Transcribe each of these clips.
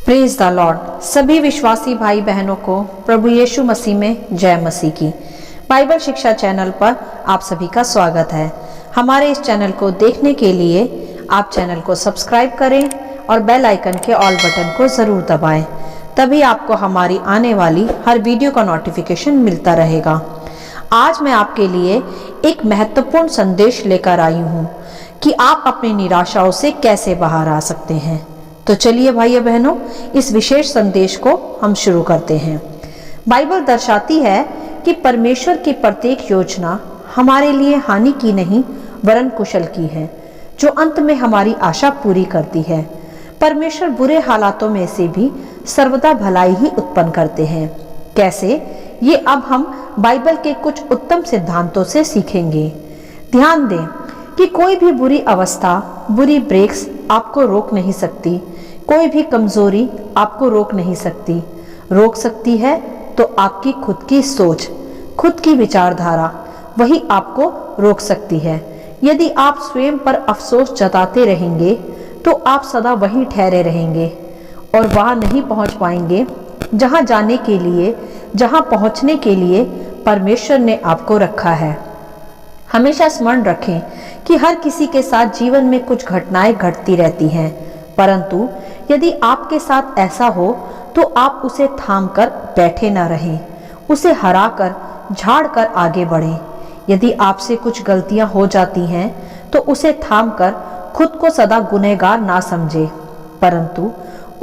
Praise the Lord. सभी विश्वासी भाई बहनों को प्रभु यीशु मसीह में जय मसीह की। बाइबल शिक्षा चैनल पर आप सभी का स्वागत है। हमारे इस चैनल को देखने के लिए आप चैनल को सब्सक्राइब करें और बेल आइकन के ऑल बटन को ज़रूर दबाएं, तभी आपको हमारी आने वाली हर वीडियो का नोटिफिकेशन मिलता रहेगा। आज मैं आपके लिए एक महत्वपूर्ण संदेश लेकर आई हूँ कि आप अपनी निराशाओं से कैसे बाहर आ सकते हैं। तो चलिए भाइयों बहनों, इस विशेष संदेश को हम शुरू करते हैं। बाइबल दर्शाती है कि परमेश्वर की प्रत्येक योजना हमारे लिए हानि की नहीं वरन कुशल की है, जो अंत में हमारी आशा पूरी करती है। परमेश्वर बुरे हालातों में से भी सर्वदा भलाई ही उत्पन्न करते हैं। कैसे, ये अब हम बाइबल के कुछ उत्तम सिद्धांतों से सीखेंगे। ध्यान दें कि कोई भी बुरी अवस्था, बुरी ब्रेक्स आपको रोक नहीं सकती। कोई भी कमजोरी आपको रोक नहीं सकती। रोक सकती है तो आपकी खुद की सोच, खुद की विचारधारा, वही आपको रोक सकती है। यदि आप स्वयं पर अफसोस जताते रहेंगे तो आप सदा वहीं ठहरे रहेंगे और वहां नहीं पहुंच पाएंगे जहां जाने के लिए, जहां पहुंचने के लिए परमेश्वर ने आपको रखा है। हमेशा स्मरण रखें कि हर किसी के साथ जीवन में कुछ घटनाएं घटती रहती हैं, परंतु यदि आपके साथ ऐसा हो तो आप उसे थाम कर बैठे न रहें, उसे हरा कर, झाड़ कर आगे बढ़ें। यदि आपसे कुछ गलतियां हो जाती हैं तो उसे थाम कर खुद को सदा गुनहगार ना समझे, परंतु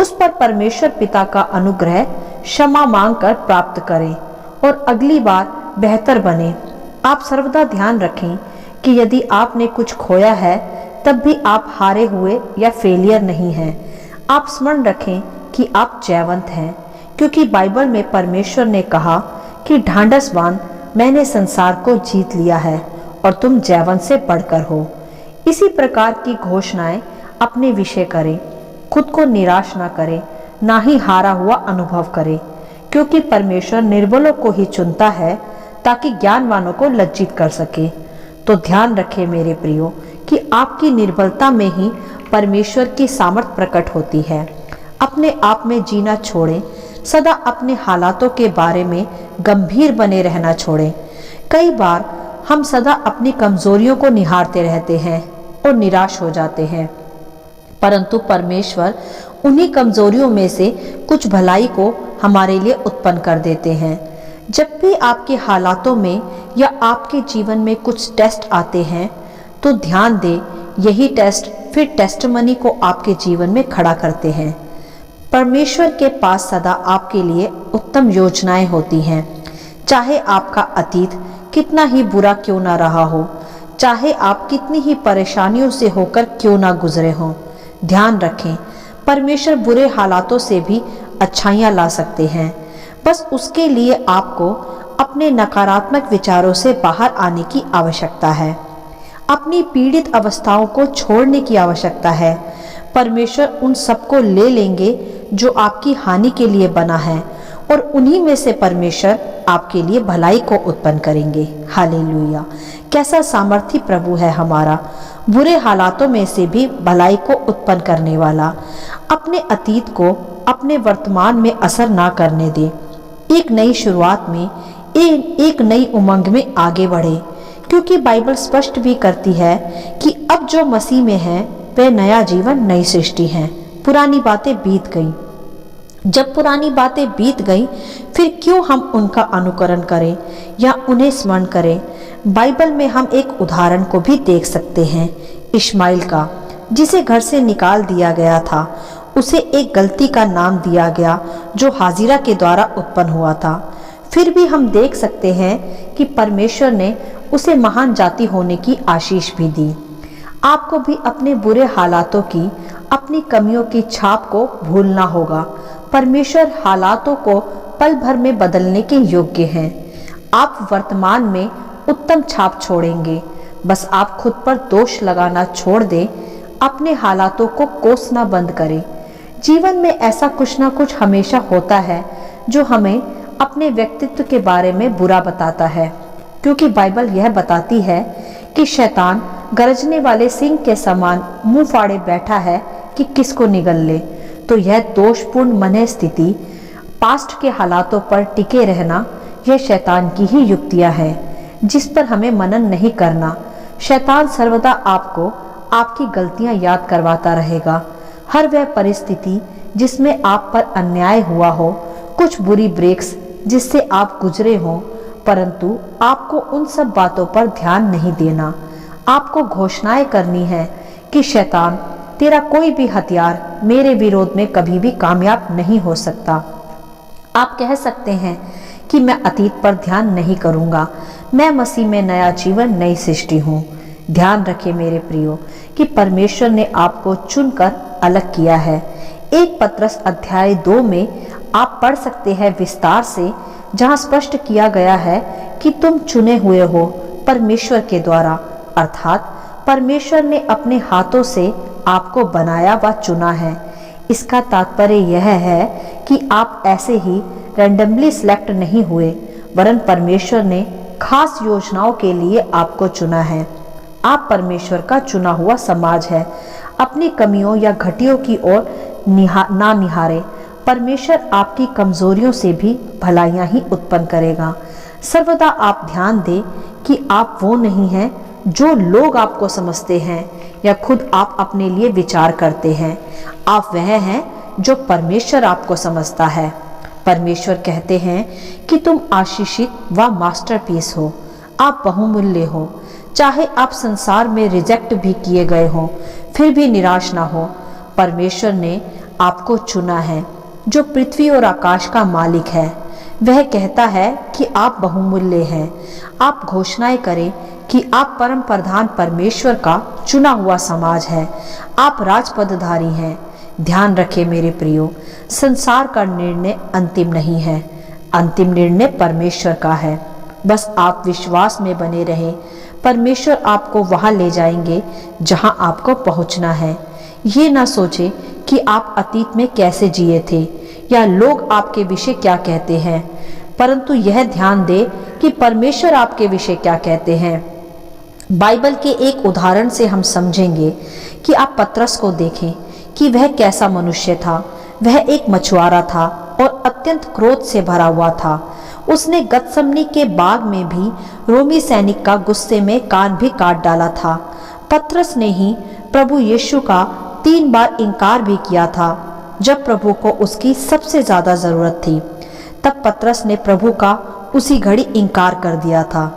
उस पर परमेश्वर पिता का अनुग्रह क्षमा मांग कर प्राप्त करें और अगली बार बेहतर बने। आप सर्वदा ध्यान रखें कि यदि आपने कुछ खोया है तब भी आप हारे हुए या फेलियर नहीं हैं। आप स्मरण रखें कि आप जयवंत हैं, क्योंकि बाइबल में परमेश्वर ने कहा कि ढांढस बांध, मैंने संसार को जीत लिया है और तुम जयवंत से बढ़कर हो। इसी प्रकार की घोषणाएं अपने विषय करें। खुद को निराश ना करें, ना ही हारा हुआ अनुभव करें, क्योंकि परमेश्वर निर्बलों को ही चुनता है ताकि ज्ञानवानों को लज्जित कर सके। तो ध्यान रखें मेरे प्रियो कि आपकी निर्बलता में ही परमेश्वर की सामर्थ प्रकट होती है। अपने आप में जीना छोड़ें, सदा अपने हालातों के बारे में गंभीर बने रहना छोड़ें। कई बार हम सदा अपनी कमजोरियों को निहारते रहते हैं और निराश हो जाते हैं, परंतु परमेश्वर उन्हीं कमजोरियों में से कुछ भलाई को हमारे लिए उत्पन्न कर देते हैं। जब भी आपके हालातों में या आपके जीवन में कुछ टेस्ट आते हैं तो ध्यान दें, यही टेस्ट फिर टेस्टमनी को आपके जीवन में खड़ा करते हैं। परमेश्वर के पास सदा आपके लिए उत्तम योजनाएं होती हैं, चाहे आपका अतीत कितना ही बुरा क्यों ना रहा हो, चाहे आप कितनी ही परेशानियों से होकर क्यों ना गुजरे हों। ध्यान रखें, परमेश्वर बुरे हालातों से भी अच्छाइयाँ ला सकते हैं। बस उसके लिए आपको अपने नकारात्मक विचारों से बाहर आने की आवश्यकता है। अपनी पीड़ित अवस्थाओं को छोड़ने की आवश्यकता है। परमेश्वर उन सबको ले लेंगे जो आपकी हानि के लिए बना है और उन्हीं में से परमेश्वर आपके लिए भलाई को उत्पन्न करेंगे। हालेलुया! कैसा सामर्थी प्रभु है हमारा, बुरे हालातों में से भी भलाई को उत्पन्न करने वाला। अपने अतीत को अपने वर्तमान में असर ना करने दे। एक नई शुरुआत में, एक नई उमंग में आगे बढ़े, क्योंकि बाइबल स्पष्ट भी करती है कि अब जो मसीह में है वह नया जीवन, नई सृष्टि है। पुरानी बातें बीत गई। जब पुरानी बातें बीत गई फिर क्यों हम उनका अनुकरण करें या उन्हें स्मरण करें। बाइबल में हम एक उदाहरण को भी देख सकते हैं, इश्माइल का, जिसे घर से निकाल दिया गया था। उसे एक गलती का नाम दिया गया जो हाजिरा के द्वारा उत्पन्न हुआ था। फिर भी हम देख सकते हैं कि परमेश्वर ने उसे महान जाति होने की आशीष भी दी। आपको भी अपने बुरे हालातों की, अपनी कमियों की छाप को भूलना होगा। परमेश्वर हालातों को पल भर में बदलने के योग्य हैं। आप वर्तमान में उत्तम छाप छोड़ेंगे। बस आप खुद पर दोष लगाना छोड़ दें, अपने हालातों को कोसना बंद करें। जीवन में ऐसा कुछ ना कुछ हमेशा होता है जो हमें अपने व्यक्तित्व के बारे में बुरा बताता है, क्योंकि बाइबल यह बताती है कि शैतान गरजने वाले सिंह के समान मुंह फाड़े बैठा है कि किसको निगल ले। तो यह दोषपूर्ण मन स्थिति, पास्ट के हालातों पर टिके रहना, यह शैतान की ही युक्तियां हैं जिस पर हमें मनन नहीं करना। शैतान सर्वदा आपको आपकी गलतियां याद करवाता रहेगा। हर वह परिस्थिति जिसमें आप पर अन्याय हुआ हो, कुछ बुरी ब्रेक्स जिससे आप गुजरे हो, परंतु आपको उन सब बातों पर ध्यान नहीं देना। आपको घोषणाएं करनी है कि शैतान, तेरा कोई भी हथियार मेरे विरोध में कभी भी कामयाब नहीं हो सकता। आप कह सकते हैं कि मैं अतीत पर ध्यान नहीं करूंगा, मैं मसीह में नया जीवन, नई सृष्टि हूँ। ध्यान रखें मेरे प्रियो कि परमेश्वर ने आपको चुनकर अलग किया है। 1 पत्रस अध्याय 2 में आप पढ़ सकते हैं विस्तार से, जहाँ स्पष्ट किया गया है कि तुम चुने हुए हो परमेश्वर के द्वारा, अर्थात परमेश्वर ने अपने हाथों से आपको बनाया व चुना है। इसका तात्पर्य यह है कि आप ऐसे ही रैंडमली सिलेक्ट नहीं हुए, वरन परमेश्वर ने खास योजनाओं के लिए आपको चुना है। आप परमेश्वर का चुना हुआ समाज है। अपनी कमियों या घटियों की ओर ना निहारे। परमेश्वर आपकी कमजोरियों से भी भलाइयां ही उत्पन्न करेगा। सर्वदा आप ध्यान दें कि आप वो नहीं हैं जो लोग आपको समझते हैं या खुद आप अपने लिए विचार करते हैं। आप वह हैं जो परमेश्वर आपको समझता है। परमेश्वर कहते हैं कि तुम आशीषित व मास्टरपीस हो, आप बहुमूल्य हो। चाहे आप संसार में रिजेक्ट भी किए गए हो, फिर भी निराश ना हो। परमेश्वर ने आपको चुना है, जो पृथ्वी और आकाश का मालिक है। वह कहता है कि आप बहुमूल्य हैं। आप घोषणाएं करें कि आप परम प्रधान परमेश्वर का चुना हुआ समाज है। आप राजपदधारी हैं। ध्यान रखें मेरे प्रियो, संसार का निर्णय अंतिम नहीं है, अंतिम निर्णय परमेश्वर का है। बस आप विश्वास में बने रहें। परमेश्वर आपको वहां ले जाएंगे जहां आपको पहुंचना है। ये ना सोचें कि आप अतीत में कैसे जिए थे या लोग आपके विषय क्या कहते हैं, परंतु यह ध्यान दें कि परमेश्वर आपके विषय क्या कहते हैं। बाइबल के एक उदाहरण से हम समझेंगे कि आप पतरस को देखें कि वह कैसा मनुष्य था। वह एक मछुआरा था और अत्यंत क्रोध से भरा हुआ था। उसने गतसमनी के बाग में भी रोमी सैनिक का गुस्से में कान भी काट डाला था। पतरस ने ही प्रभु यीशु का 3 बार इनकार भी किया था जब प्रभु को उसकी सबसे ज्यादा जरूरत थी। तब पतरस ने प्रभु का उसी घड़ी इनकार कर दिया था।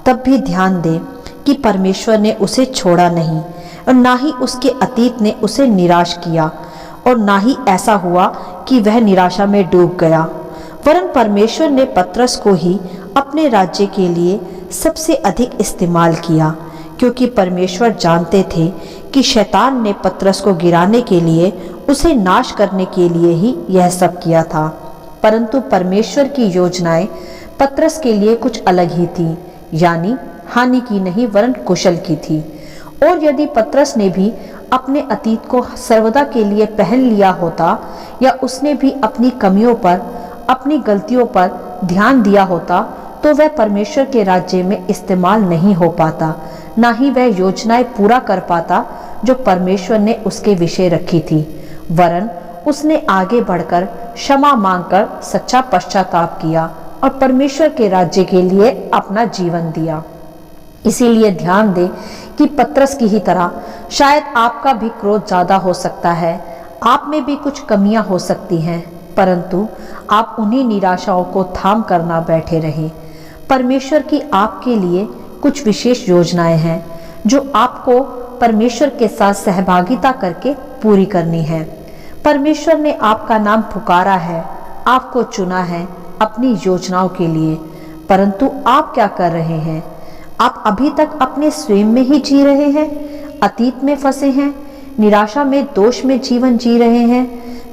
तब भी ध्यान दें कि परमेश्वर ने उसे छोड़ा नहीं और ना ही उसके अतीत ने उसे निराश किया, और ना ही ऐसा हुआ कि वह निराशा में डूब गया, वरन परमेश्वर ने पतरस को ही अपने राज्य के लिए सबसे अधिक इस्तेमाल किया, क्योंकि परमेश्वर जानते थे कि शैतान ने पतरस को गिराने के लिए, उसे नाश करने के लिए ही यह सब किया था। परंतु परमेश्वर की योजनाएं पतरस के लिए कुछ अलग ही थी, यानी हानि की नहीं वरन कुशल की थी। और यदि पतरस ने भी अपने अतीत को सर्वदा के लिए पहन लिया होता, या उसने भी अपनी कमियों पर, अपनी गलतियों पर ध्यान दिया होता, तो वह परमेश्वर के राज्य में इस्तेमाल नहीं हो पाता, ना ही वह योजनाएं पूरा कर पाता जो परमेश्वर ने उसके विषय रखी थी। वरन उसने आगे बढ़कर क्षमा मांगकर सच्चा पश्चाताप किया और परमेश्वर के राज्य के लिए अपना जीवन दिया। इसीलिए ध्यान दें कि पतरस की ही तरह शायद आपका भी क्रोध ज्यादा हो सकता है, आप में भी कुछ कमियां हो सकती हैं, परंतु आप उन्हीं निराशाओं को थाम कर ना बैठे रहें। परमेश्वर की आपके लिए कुछ विशेष योजनाएं हैं जो आपको परमेश्वर के साथ सहभागिता करके पूरी करनी है। परमेश्वर ने आपका नाम पुकारा है, आपको चुना है अपनी योजनाओं के लिए, परंतु आप क्या कर रहे हैं? आप अभी तक अपने स्वयं में ही जी रहे हैं, अतीत में फंसे हैं, निराशा में, दोष में जीवन जी रहे हैं?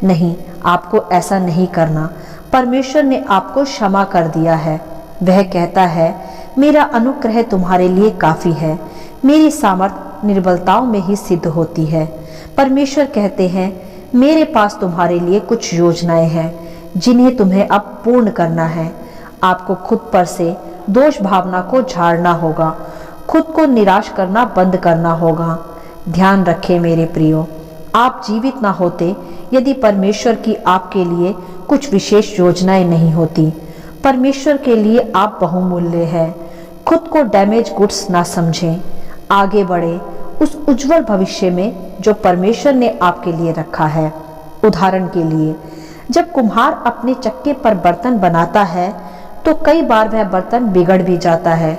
नहीं, आपको ऐसा नहीं करना। परमेश्वर ने आपको क्षमा कर दिया है। वह कहता है, मेरा अनुग्रह तुम्हारे लिए काफी है, मेरी सामर्थ्य निर्बलताओं में ही सिद्ध होती है। परमेश्वर कहते हैं, मेरे पास तुम्हारे लिए कुछ योजनाएं हैं जिन्हें तुम्हें अब पूर्ण करना है। आपको खुद पर से दोष भावना को झाड़ना होगा, खुद को निराश करना बंद करना होगा। ध्यान रखें मेरे प्रियो, आप जीवित ना होते यदि परमेश्वर की आपके लिए कुछ विशेष योजनाएं नहीं होती। परमेश्वर के लिए आप बहुमूल्य हैं। खुद को डैमेज गुड्स ना समझें, आगे बढ़े उस उज्जवल भविष्य में जो परमेश्वर ने आपके लिए रखा है। उदाहरण के लिए, जब कुम्हार अपने चक्के पर बर्तन बनाता है तो कई बार वह बर्तन बिगड़ भी जाता है,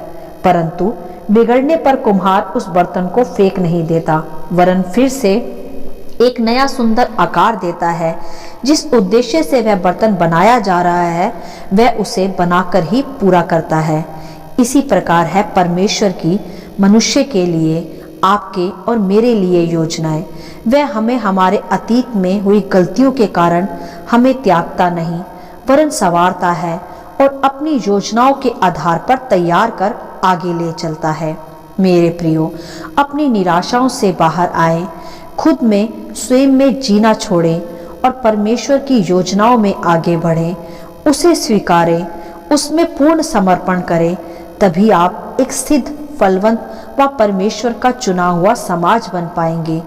परंतु बिगड़ने पर कुम्हार उस बर्तन को फेंक नहीं देता, वरन फिर से एक नया सुंदर आकार देता है। जिस उद्देश्य से वह बर्तन बनाया जा रहा है वह उसे बनाकर ही पूरा करता है। इसी प्रकार है परमेश्वर की मनुष्य के लिए, आपके और मेरे लिए योजनाएं। वह हमें हमारे अतीत में हुई गलतियों के कारण हमें त्यागता नहीं, वरन संवारता है और अपनी योजनाओं के आधार पर तैयार कर आगे ले चलता है। मेरे प्रियो, अपनी निराशाओं से बाहर आए, खुद में स्वयं में जीना छोड़ें और परमेश्वर की योजनाओं में आगे बढ़ें, उसे स्वीकारें, उसमें पूर्ण समर्पण करें। तभी आप एक सिद्ध, फलवंत व परमेश्वर का चुना हुआ समाज बन पाएंगे।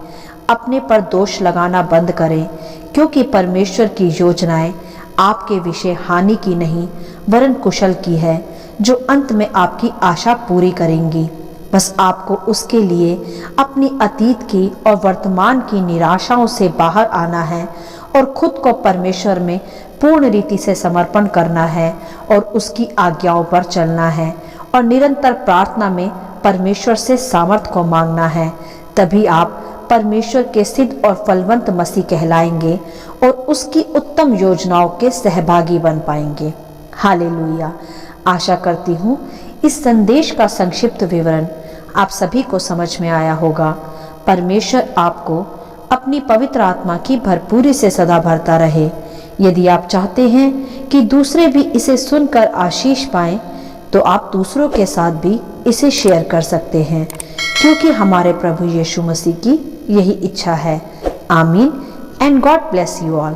अपने पर दोष लगाना बंद करें, क्योंकि परमेश्वर की योजनाएं आपके विषय हानि की नहीं वरन कुशल की है, जो अंत में आपकी आशा पूरी करेंगी। बस आपको उसके लिए अपनी अतीत की और वर्तमान की निराशाओं से बाहर आना है और खुद को परमेश्वर में पूर्ण रीति से समर्पण करना है और उसकी आज्ञाओं पर चलना है और निरंतर प्रार्थना में परमेश्वर से सामर्थ्य को मांगना है। तभी आप परमेश्वर के सिद्ध और फलवंत मसीह कहलाएंगे और उसकी उत्तम योजनाओं के सहभागी बन पाएंगे। हालेलुया। आशा करती हूँ इस संदेश का संक्षिप्त विवरण आप सभी को समझ में आया होगा। परमेश्वर आपको अपनी पवित्र आत्मा की भरपूरी से सदा भरता रहे। यदि आप चाहते हैं कि दूसरे भी इसे सुनकर आशीष पाएं, तो आप दूसरों के साथ भी इसे शेयर कर सकते हैं, क्योंकि हमारे प्रभु यीशु मसीह की यही इच्छा है। आमीन and God bless you all.